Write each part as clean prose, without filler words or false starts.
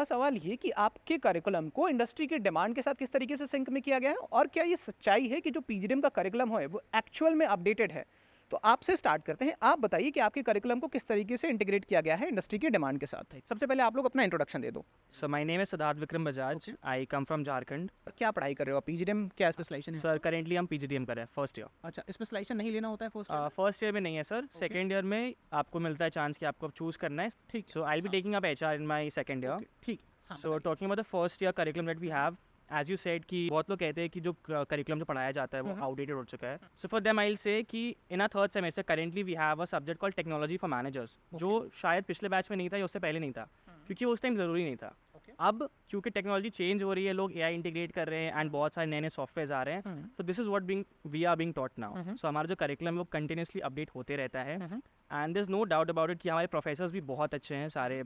पहला सवाल ये कि आपके करिकुलम को इंडस्ट्री की डिमांड के साथ किस तरीके से सिंक में किया गया है, और क्या ये सच्चाई है कि जो पीजीडीएम का करिकुलम है वो एक्चुअल में अपडेटेड है? तो आपसे स्टार्ट करते हैं। आप बताइए कि आपके करिकुलम को किस तरीके से इंटीग्रेट किया गया है इंडस्ट्री की डिमांड के साथ। सबसे पहले आप लोग अपना इंट्रोडक्शन दे दो। So my name is Siddharth Vikram Bajaj. Okay. I come from Jharkhand. क्या पढ़ाई कर रहे हो आप? पीजीडीएम क्या स्पेशलाइजेशन है? Sir, currently हम PGDM कर रहे हैं फर्स्ट ईयर. अच्छा, स्पेशलाइजेशन नहीं लेना होता है फर्स्ट? फर्स्ट ईयर में नहीं है सर. सेकेंड ईयर में आपको मिलता है चांस कि आपको चूज करना है. ठीक। So I'll be taking up HR in my second year. ठीक। So talking about the first year curriculum that we have, as you said कि बहुत लोग कहते हैं कि जो करिकुलम जो पढ़ाया जाता है वो आउटडेटेड हो चुका है. So for them I will say कि in our third semester currently we have a subject called technology for managers, जो शायद पिछले बैच में नहीं था या उससे पहले नहीं था, क्योंकि वो उस टाइम ज़रूरी नहीं था. अब क्योंकि टेक्नोलॉजी चेंज हो रही है, लोग AI इंटीग्रेट कर रहे हैं एंड बहुत सारे नए नए सॉफ्टवेयर आ रहे हैं. तो this is what we are being taught now. So हमारा जो करिकुलम है वो कंटिन्यूसली अपडेट होते रहता है. And there is no doubt about it कि हमारे प्रोफेसर्स भी बहुत अच्छे हैं सारे.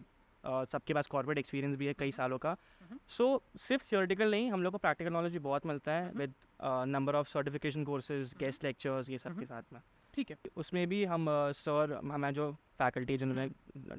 सबके पास कॉर्पोरेट एक्सपीरियंस भी है कई सालों का. सो सिर्फ थियोरेटिकल नहीं, हम लोग को प्रैक्टिकल नॉलेज भी बहुत मिलता है with number of certification courses, guest lectures, ये सब के साथ में. ठीक है। उसमें भी हम सर हमारे जो फैकल्टी जिन्होंने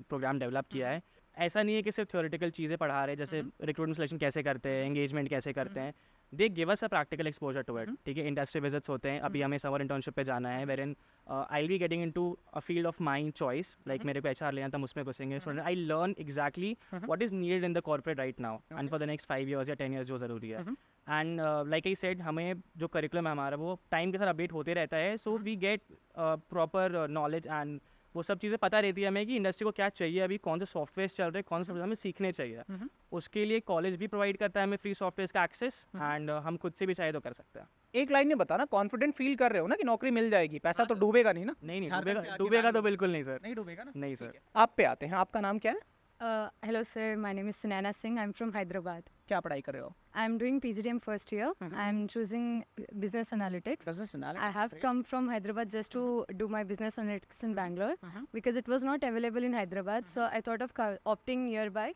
प्रोग्राम डेवलप किया है, ऐसा नहीं है कि सिर्फ थ्योरेटिकल चीज़ें पढ़ा रहे हैं, जैसे रिक्रूटमेंट सिलेक्शन कैसे करते हैं, एंगेजमेंट कैसे करते हैं. They give us a practical exposure to it. ठीक है, इंडस्ट्री विजिट्स होते हैं. अभी हमें समर इंटर्नशिप पे जाना है, where in I will be getting into a field of my choice. Like मेरे को HR लेना था, हम उसमें घुसेंगे. So I learn exactly what is needed in the corporate right now and for the next 5 years या 10 years जो ज़रूरी है. एंड लाइक आई सेड, हमें जो करिकुलम है हमारा वो टाइम के साथ अपडेट होते रहता है. So we get proper knowledge and वो सब चीज़ें पता रहती है हमें कि इंडस्ट्री को क्या चाहिए, अभी कौन से सॉफ्टवेयर चल रहे हैं, कौन से हमें सीखने चाहिए. उसके लिए कॉलेज भी प्रोवाइड करता है हमें फ्री सॉफ्टवेयर का एक्सेस, एंड हम खुद से भी चाहे तो कर सकते हैं. एक लाइन में बताना, कॉन्फिडेंट फील कर रहे हो ना कि नौकरी मिल जाएगी, पैसा तो डूबेगा नहीं ना? नहीं डूबेगा तो बिल्कुल नहीं सर. नहीं डूबेगा ना? नहीं सर. आप पे आते हैं, आपका नाम क्या है? Hello sir, my name is Sunaina Singh. I'm from Hyderabad. क्या पढ़ाई कर रहे हो? I'm doing PGDM first year. I'm choosing business analytics. Business analytics. I have come from Hyderabad just to do my business analytics in Bangalore because it was not available in Hyderabad. So I thought of opting nearby.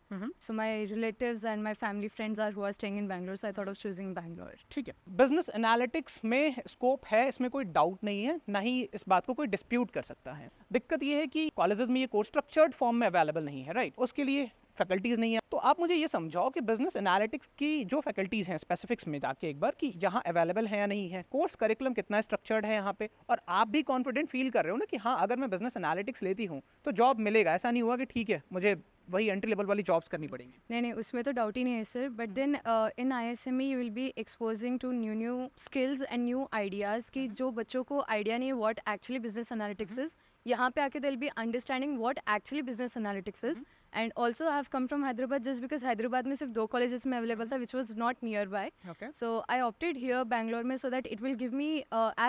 So my relatives and my family friends are who are staying in Bangalore. So I thought of choosing Bangalore. ठीक है, business analytics में scope है, इसमें कोई doubt नहीं है, ना ही इस बात को कोई डिस्प्यूट कर सकता है. दिक्कत ये है कि कॉलेजेस में ये कोर्स स्ट्रक्चर्ड फॉर्म में अवेलेबल नहीं है, राइट? उसके लिए फैकल्टीज़ नहीं है. तो आप मुझे ये समझाओ कि बिजनेस एनालिटिक्स की जो फैकल्टीज़ हैं स्पेसिफिक्स में जाके एक बार, कि जहाँ अवेलेबल है या नहीं है, कोर्स करिकुलम कितना स्ट्रक्चर्ड है यहाँ पे, और आप भी कॉन्फिडेंट फील कर रहे हो ना कि हाँ, अगर मैं बिजनेस एनालिटिक्स लेती हूँ तो जॉब मिलेगा. ऐसा नहीं हुआ कि ठीक है मुझे वही एंट्री लेवल वाली जॉब्स करनी पड़ेंगी. नहीं उसमें तो डाउट ही नहीं है sir. But then in ISME you will be exposing to new skills and new ideas कि जो बच्चों को आइडिया नहीं है what actually business analytics is. यहाँ पे आके they'll be understanding what actually business analytics is. And also I have come from Hyderabad just because Hyderabad में सिर्फ 2 colleges में available था which was not nearby. Okay. So I opted here Bangalore में so that it will give me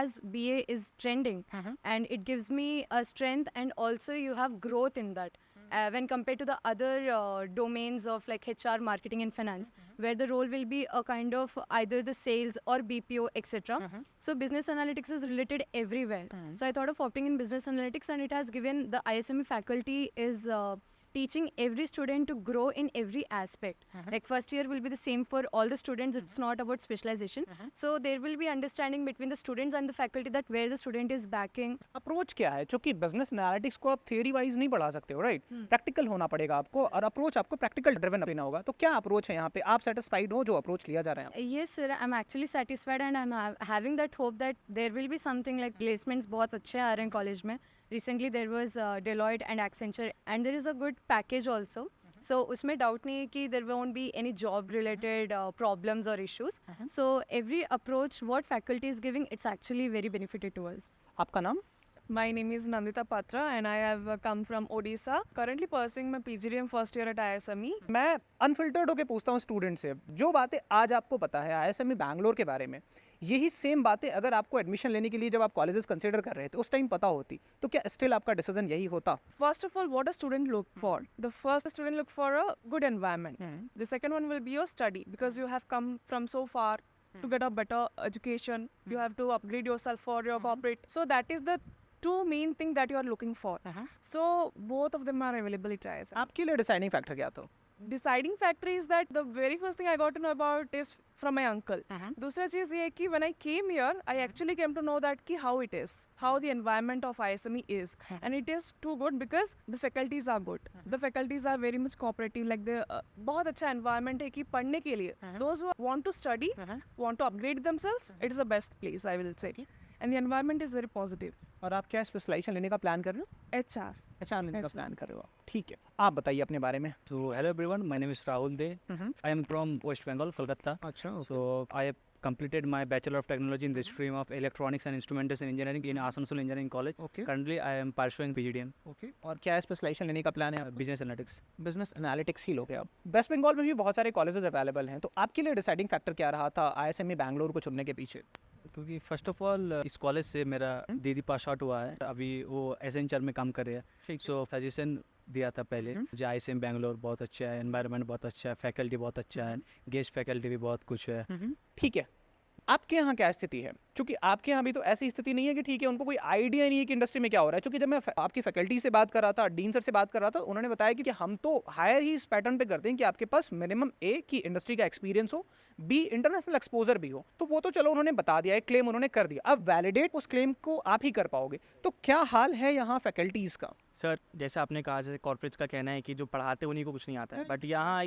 as BA is trending and it gives me a strength and also you have growth in that. When compared to the other domains of like HR, marketing and finance, where the role will be a kind of either the sales or BPO, etc. So business analytics is related everywhere. So I thought of opting in business analytics and it has given the ISME faculty is teaching every student to grow in every aspect. Like first year will be the same for all the students. It's not about specialization. So there will be understanding between the students and the faculty that where the student is backing. Approach क्या है? क्योंकि business analytics को आप theory wise नहीं पढ़ा सकते हो, right? Practical होना पड़ेगा आपको, और अप्रोच आपको प्रैक्टिकल ड्रिवन लेना होगा. तो क्या अप्रोच है यहाँ पे? आप सेटिस्फाइड हो जो अप्रोच लिया जा रहा है? Yes sir, I'm actually satisfied and I'm having that hope that there will be something like placements बहुत अच्छे आ रहे हैं कॉलेज में. Recently there was Deloitte and Accenture and there is a good package also. So उसमें doubt नहीं है कि there won't be any job related problems or issues. So every approach what faculty is giving, it's actually very benefited to us. आपका नाम? My name is Nandita Patra and I have come from Odisha. Currently pursuing my PGDM first year at ISME. मैं unfiltered होके पूछता हूँ student से, जो बातें आज आपको पता है ISME बैंगलोर के बारे में, यही सेम बातें अगर आपको एडमिशन लेने के लिए जब आप कॉलेजेस कंसीडर कर रहे थे उस टाइम पता होती, तो क्या स्टिल आपका डिसीजन यही होता? First of all, what a student look for? The first student look for a good environment. The second one will be your study because you have come from so far to get a better education. You have to upgrade yourself for your corporate. So that is the two main thing that you are looking for. So both of them are available at ISME. आपके लिए deciding factor क्या था? deciding factor is that the very first thing I got to know about is from my uncle. दूसरा चीज़ ये है कि when I came here, I actually came to know that कि how it is, how the environment of ISME is, and it is too good because the faculties are good. The faculties are very much cooperative. Like the बहुत अच्छा environment है कि पढ़ने के लिए. Those who want to study, want to upgrade themselves, it is the best place I will say, and the environment is very positive. और आप क्या स्पेशलाइजेशन लेने का प्लान कर रहे हो? HR. HR लेने का प्लान कर रहे हो आप, ठीक है। आप बताइए अपने बारे में। So hello everyone, my name is Rahul De. I am from West Bengal, Kolkata. अच्छा, So I have completed my Bachelor of Technology in the stream of Electronics and Instrumentation Engineering in Asansol Engineering College. Okay Currently I am pursuing PGDM, okay. और क्या specialisation लेने का plan है? Business Analytics. Business analytics ही लोगे आप। Waste Bengal में भी बहुत सारे कॉलेजेस अवेलेबल हैं, तो आपके लिए डिसाइडिंग फैक्टर क्या रहा था ISME बैंगलोर को चुनने के पीछे? क्योंकि फर्स्ट ऑफ ऑल इस कॉलेज से मेरा दीदी पास आउट हुआ है, अभी वो एसेंचर में काम कर रहे हैं। ठीक सो सजेशन दिया था पहले जो ISM बैंगलोर बहुत अच्छा है, एनवायरनमेंट बहुत अच्छा है, फैकल्टी बहुत अच्छा है, गेस्ट फैकल्टी भी बहुत कुछ है। ठीक है। आपके यहाँ क्या स्थिति है? क्योंकि आपके यहाँ भी तो ऐसी स्थिति नहीं है कि ठीक है उनको कोई आइडिया नहीं है कि इंडस्ट्री में क्या हो रहा है। क्योंकि जब मैं आपकी फैकल्टी से बात कर रहा था, डीन सर से बात कर रहा था, उन्होंने बताया कि हम तो हायर ही इस पैटर्न पे करते हैं कि आपके पास मिनिमम ए की इंडस्ट्री का एक्सपीरियंस हो, बी इंटरनेशनल एक्सपोजर भी हो। तो वो तो चलो उन्होंने बता दिया है, क्लेम उन्होंने कर दिया, अब वैलिडेट उस क्लेम को आप ही कर पाओगे। तो क्या हाल है यहाँ फैकल्टीज़ का? सर जैसे आपने कहा, जैसे कॉर्पोरेट्स का कहना है कि जो पढ़ाते हैं उन्हीं को कुछ नहीं आता है, बट यहाँ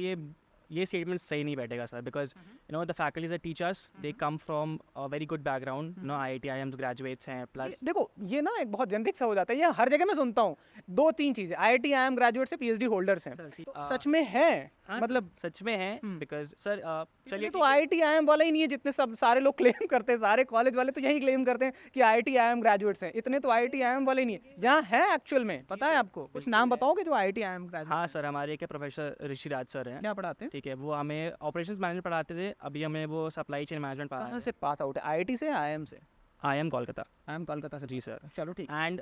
ये स्टेटमेंट सही नहीं बैठेगा sir, because you know the faculties are teachers, they come from a very good background, no IIT IIMs graduates हैं प्लस। देखो ये ना एक बहुत जेनरिक सा हो जाता है, ये हर जगह मैं सुनता हूँ 2-3 चीज़ें, IIT IIM ग्रेजुएट से PhD होल्डर्स हैं। तो सच में है? मतलब सच में है, बिकॉज सर चलिए तो IIT IIM वाला ही नहीं है, जितने सब सारे लोग क्लेम करते हैं, सारे कॉलेज वाले तो यही क्लेम करते हैं कि IIT IIM ग्रेजुएट्स हैं, इतने तो IIT IIM वाले नहीं है। जहाँ है एक्चुअल में पता है आपको? कुछ नाम बताओगे जो IIT IIM ग्रेजुएट? हाँ सर, हमारे एक प्रोफेसर ऋषिराज सर हैं, क्या पढ़ाते हैं? ठीक है, वो हमें ऑपरेशंस मैनेजमेंट पढ़ाते थे, अभी हमें वो सप्लाई चेन मैनेजमेंट पढ़ा कहाँ रहे से पास आउट है? IIT से IIM से? IIM कोलकाता। IIM कोलकाता से। जी सर। चलो ठीक। एंड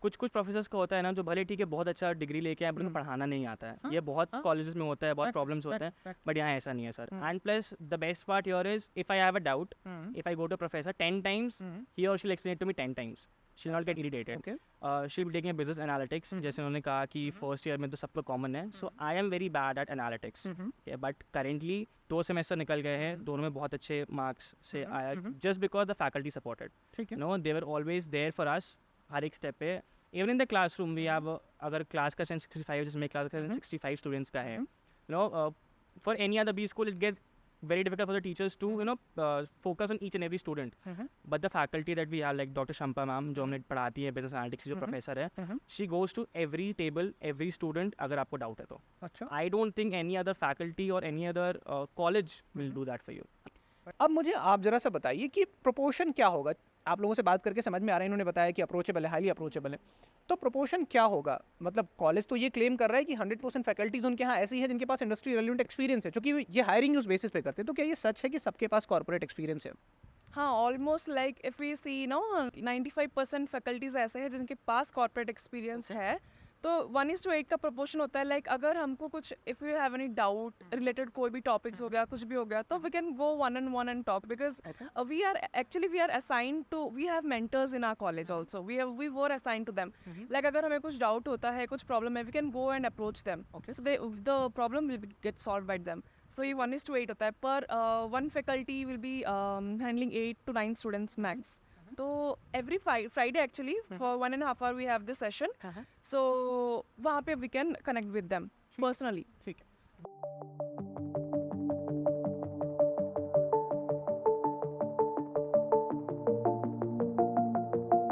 कुछ प्रोफेसर्स का होता है ना, जो भले ठीक है बहुत अच्छा डिग्री लेके आए, बट उनको पढ़ाना नहीं आता है। ये बहुत कॉलेजेस में होता है, बहुत प्रॉब्लम्स होते हैं, बट यहाँ ऐसा नहीं है sir. And plus the best part here is, if I have a doubt, if I go to professor 10 times, he or she will explain it to me 10 times. She'll not get irritated. Okay. She'll be taking a business analytics, जैसे उन्होंने कहा कि first year में तो सबको common है, so I am very bad at analytics, but currently 2 semester निकल गए हैं, दोनों में बहुत अच्छे मार्क्स से आया, just because the faculty supported, ठीक है। No they were always there for us हर एक स्टेप पे। Even in the classroom we have, अगर क्लास का 65, जिसमें क्लास का 65 स्टूडेंट्स का है, no for any other B school it get very difficult for the teachers to focus on each and every student, but the faculty that we have, like Dr. Shampa ma'am जो हमें पढ़ाती है business analytics की, जो professor है, she goes to every table, every student, अगर आपको doubt है तो। अच्छा। I don't think any other faculty or any other college will do that for you. अब मुझे आप जरा सा बताइए कि प्रोपोर्शन क्या होगा? आप लोगों से बात करके समझ में आ रहा है, इन्होंने बताया कि अप्रोचेबल है, हाईली अप्रोचेबल है, तो प्रोपोर्शन क्या होगा? मतलब कॉलेज तो ये क्लेम कर रहा है कि 100% फैकल्टीज उनके यहाँ ऐसी हैं जिनके पास इंडस्ट्री रेलेवेंट एक्सपीरियंस है, क्योंकि ये हायरिंग उस बेसिस पे करते हैं। तो क्या ये सच है कि सबके पास कॉर्पोरेट एक्सपीरियंस है? हाँ, almost like if we see 95% faculties ऐसे हैं जिनके पास कॉर्पोरेट एक्सपीरियंस है। तो 1:8 का प्रोपोर्शन होता है, लाइक अगर हमको कुछ if you have any doubt related कोई भी टॉपिक्स हो गया, कुछ भी हो गया, तो we can go 1-on-1 and talk, because we are assigned to, we have mentors in our college also, we were assigned to them, like अगर हमें कुछ डाउट होता है, कुछ प्रॉब्लम है, we can go and approach them, so the problem will get solve by them. So ये 1:8 होता है, पर one faculty will be handling 8 to 9 students max. तो every Friday actually for 1.5 hour we have this session, so वहाँ पे we can connect with them personally. ठीक है।